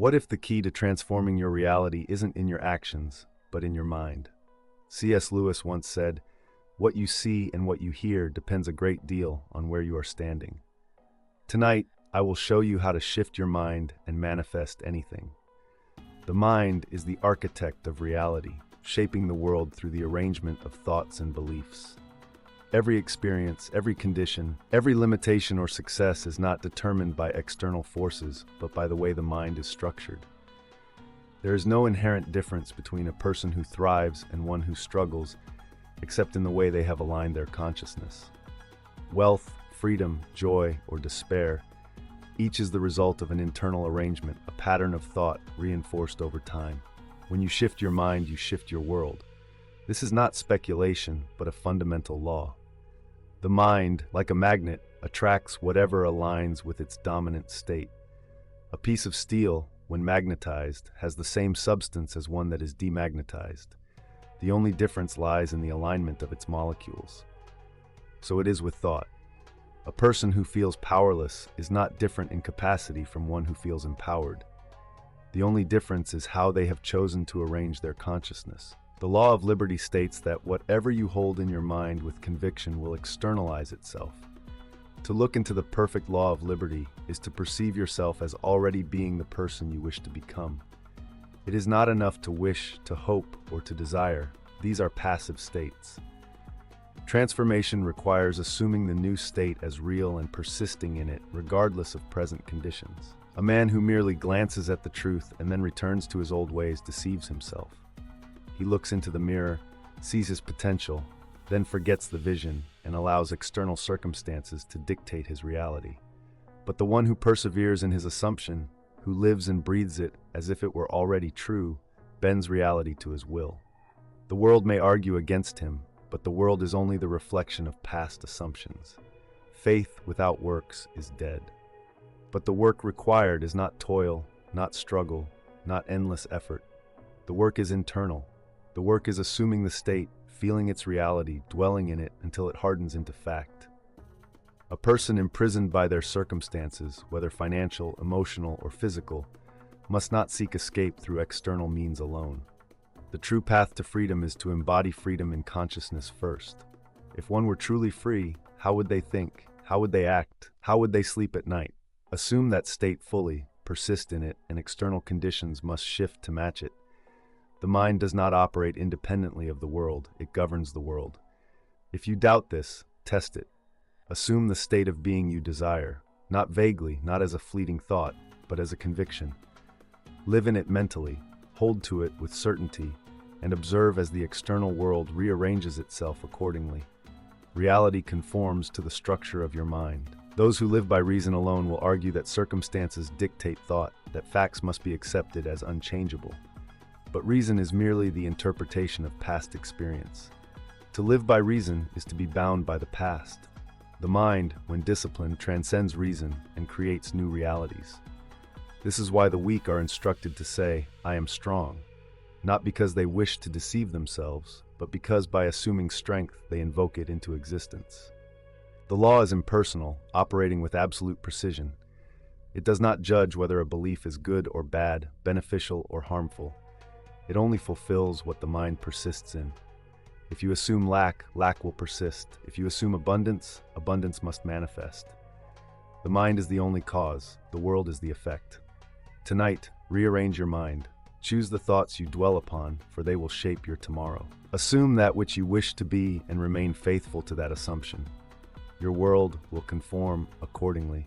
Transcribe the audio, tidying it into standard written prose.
What if the key to transforming your reality isn't in your actions, but in your mind? C.S. Lewis once said, "What you see and what you hear depends a great deal on where you are standing." Tonight, I will show you how to shift your mind and manifest anything. The mind is the architect of reality, shaping the world through the arrangement of thoughts and beliefs. Every experience, every condition, every limitation or success is not determined by external forces, but by the way the mind is structured. There is no inherent difference between a person who thrives and one who struggles, except in the way they have aligned their consciousness. Wealth, freedom, joy, or despair, each is the result of an internal arrangement, a pattern of thought reinforced over time. When you shift your mind, you shift your world. This is not speculation, but a fundamental law. The mind, like a magnet, attracts whatever aligns with its dominant state. A piece of steel, when magnetized, has the same substance as one that is demagnetized. The only difference lies in the alignment of its molecules. So it is with thought. A person who feels powerless is not different in capacity from one who feels empowered. The only difference is how they have chosen to arrange their consciousness. The law of liberty states that whatever you hold in your mind with conviction will externalize itself. To look into the perfect law of liberty is to perceive yourself as already being the person you wish to become. It is not enough to wish, to hope, or to desire. These are passive states. Transformation requires assuming the new state as real and persisting in it, regardless of present conditions. A man who merely glances at the truth and then returns to his old ways deceives himself. He looks into the mirror, sees his potential, then forgets the vision and allows external circumstances to dictate his reality. But the one who perseveres in his assumption, who lives and breathes it as if it were already true, bends reality to his will. The world may argue against him, but the world is only the reflection of past assumptions. Faith without works is dead. But the work required is not toil, not struggle, not endless effort. The work is internal. The work is assuming the state, feeling its reality, dwelling in it until it hardens into fact. A person imprisoned by their circumstances, whether financial, emotional, or physical, must not seek escape through external means alone. The true path to freedom is to embody freedom in consciousness first. If one were truly free, how would they think? How would they act? How would they sleep at night? Assume that state fully, persist in it, and external conditions must shift to match it. The mind does not operate independently of the world, it governs the world. If you doubt this, test it. Assume the state of being you desire, not vaguely, not as a fleeting thought, but as a conviction. Live in it mentally, hold to it with certainty, and observe as the external world rearranges itself accordingly. Reality conforms to the structure of your mind. Those who live by reason alone will argue that circumstances dictate thought, that facts must be accepted as unchangeable. But reason is merely the interpretation of past experience. To live by reason is to be bound by the past. The mind, when disciplined, transcends reason and creates new realities. This is why the weak are instructed to say, "I am strong," not because they wish to deceive themselves, but because by assuming strength they invoke it into existence. The law is impersonal, operating with absolute precision. It does not judge whether a belief is good or bad, beneficial or harmful. It only fulfills what the mind persists in. If you assume lack, lack will persist. If you assume abundance, abundance must manifest. The mind is the only cause, the world is the effect. Tonight, rearrange your mind. Choose the thoughts you dwell upon, for they will shape your tomorrow. Assume that which you wish to be and remain faithful to that assumption. Your world will conform accordingly.